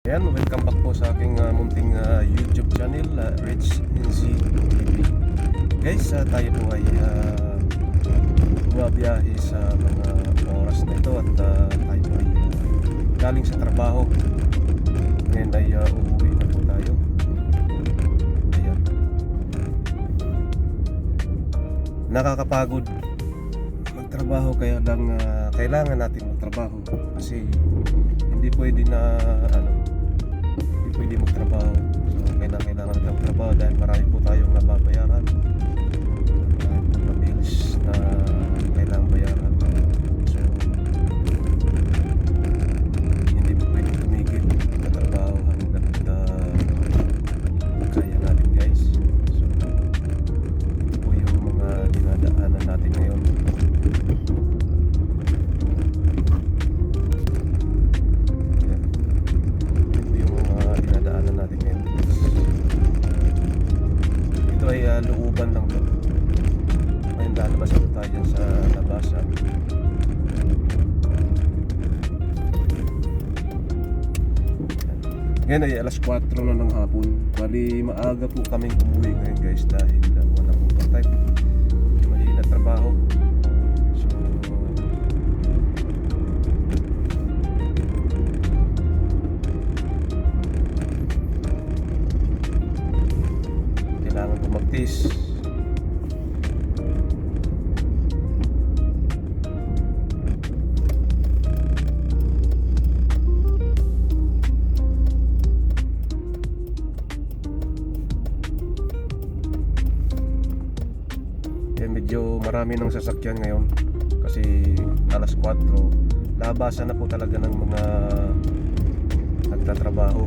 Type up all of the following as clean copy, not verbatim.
Ayan, welcome back po sa aking munting YouTube channel, Rich NZ TV. Guys, tayo po ay bumabiyahe sa mga oras na ito at tayo po ay galing sa trabaho. Ngayon ay uuwi na po tayo. Ayan. Nakakapagod magtrabaho, kaya lang kailangan natin magtrabaho kasi hindi pwede na pwede magtrabaho. So kailangan ng trabaho dahil marami po tayong nababayaran, marami po na bills na kailangan bayaran. So hindi po pwede tumigil sa trabaho hanggang kaya natin, guys. So ito po yung mga dinadaanan natin ngayon. Ito ay looban lang to. Ngayon lalabas po tayo dyan sa labasan. Ngayon ay alas 4 na ng hapon. Bali maaga po kaming umuwi ngayon, guys, dahil wala po pa time. Hindi mahina trabaho. So kailangan po magtiis. Medyo marami ng sasakyan ngayon kasi alas 4, labasan na po talaga ng mga nagtatrabaho.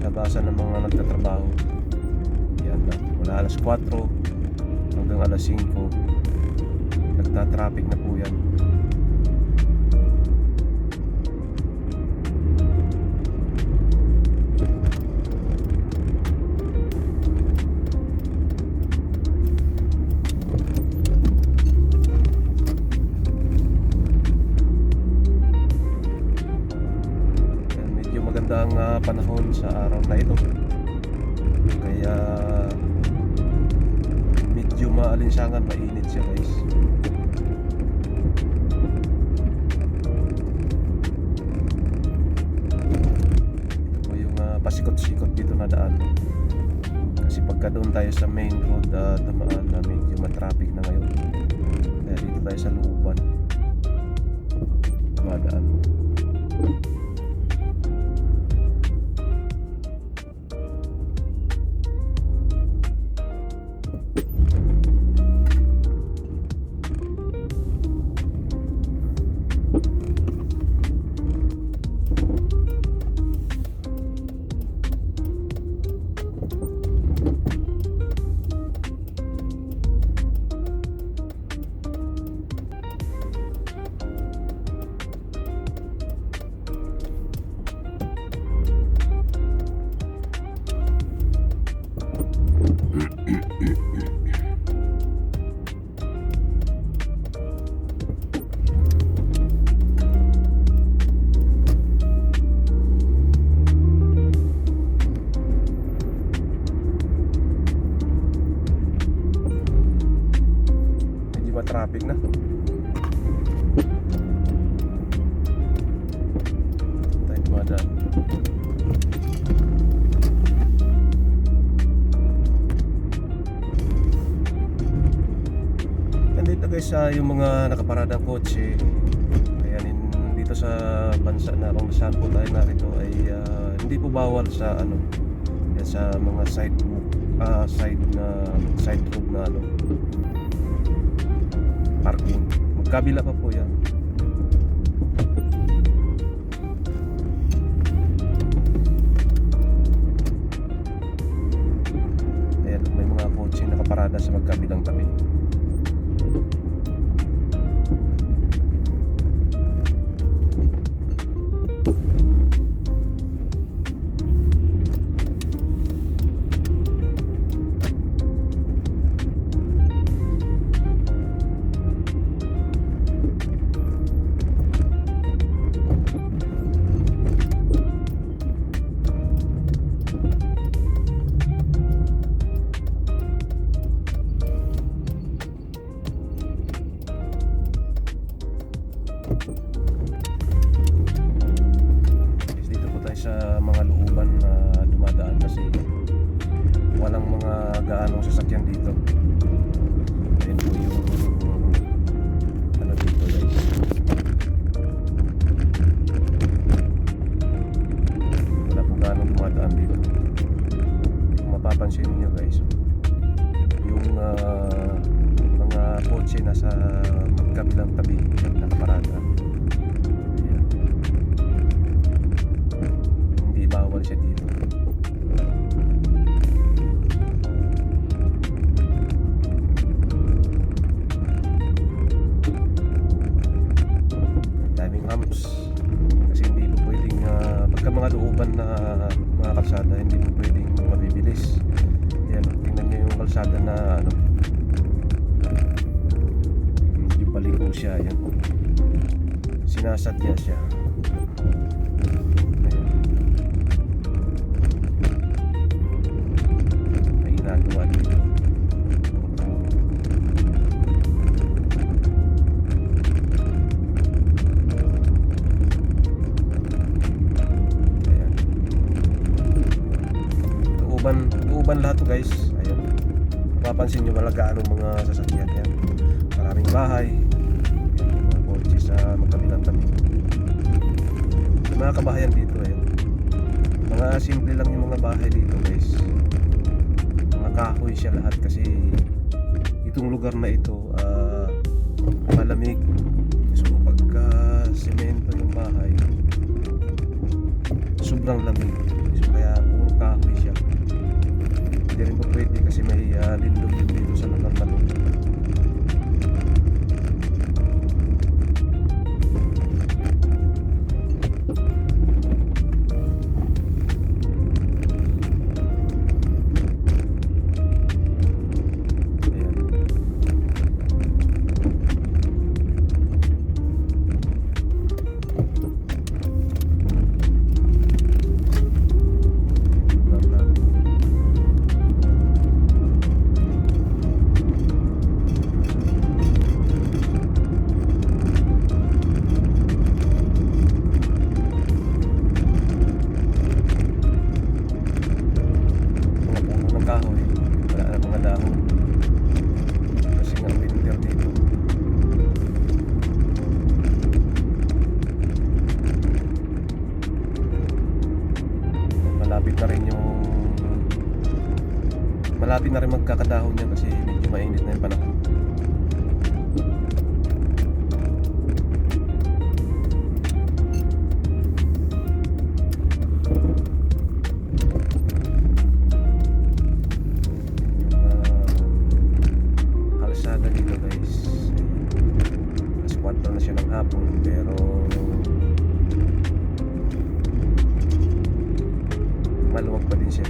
Labasan ng mga nagtatrabaho. Yan na, mula alas 4 hanggang alas 5 nagtatraffic na po yan. Magandang panahon sa araw na ito, kaya medyo maalinsangan, mainit siya, guys. Ito po yung pasikot-sikot dito na daan, kasi pagka doon tayo sa main road dumaan na medyo matraffic na ngayon, kaya dito tayo sa looban dumadaan. Traffic na. Tayo dumadaan. And dito, guys, yung mga nakaparadang kotse. Ayan, dito sa bansa na kung saan po tayo narito ay hindi po bawal sa yan, sa mga side road na parking. Magkabila pa po yan. Ayan, may mga kotse nakaparada sa magkabilang tabi. magkabilang tabi yung nakaparada. Ayan. Hindi bawal siya dito. Daming humps kasi hindi mo pwedeng pagka mga looban na mga kalsada hindi mo pwedeng mabibilis. Yan, tingnan nyo yung kalsada na ano, yung paliko siya, yan, sinasadya siya. Ayan. May ginagawa dito. Uban lahat to guys. Ayun. Mapapansin nyo wala gaano mga sasakyan yan. Maraming bahay. Mga kotse sa magkabilang tabi. Yung mga kabahayan dito ayun. Mga simple lang yung mga bahay dito guys. Mga kahoy siya lahat kasi itong lugar na ito malamig. So pagka semento yung bahay sobrang lamig. So kaya puro kahoy siya. Hindi rin po pwede kasi may lindog din dito sa lugar na to. Ayan. Lugar natin. Kahoy, wala na mga dahon kasi nga winter dito. Malapit na rin magkakadahon yan kasi medyo mainit na yung panahon. Kalsada dito guys, mas 4 na siya ng hapon pero maluwag pa din siya.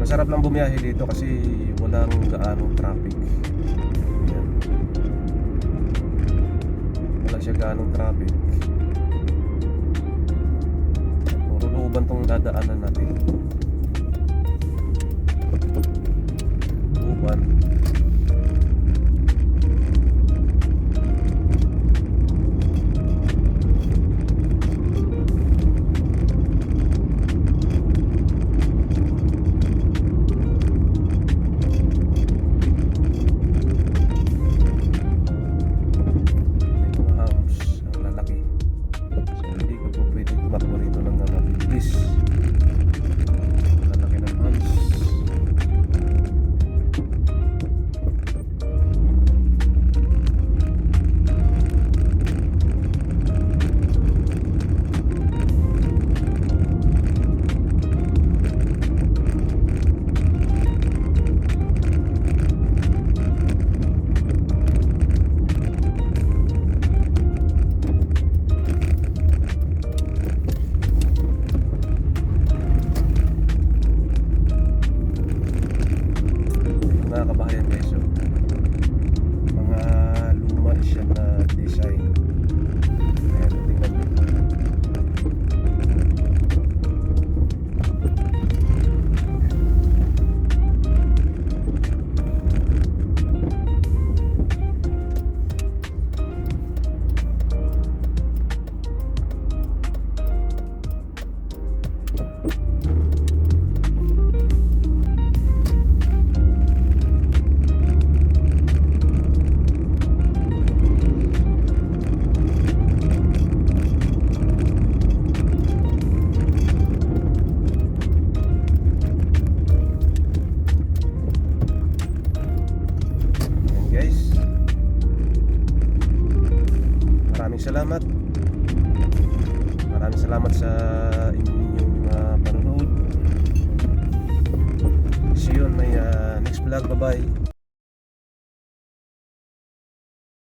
Masarap lang bumiyahe dito kasi walang gaanong traffic. Ayan. Wala siya gaanong traffic. Puro looban tong dadaanan natin. Looban. salamat. Maraming salamat sa inyong panonood. See you on my next vlog. Bye bye.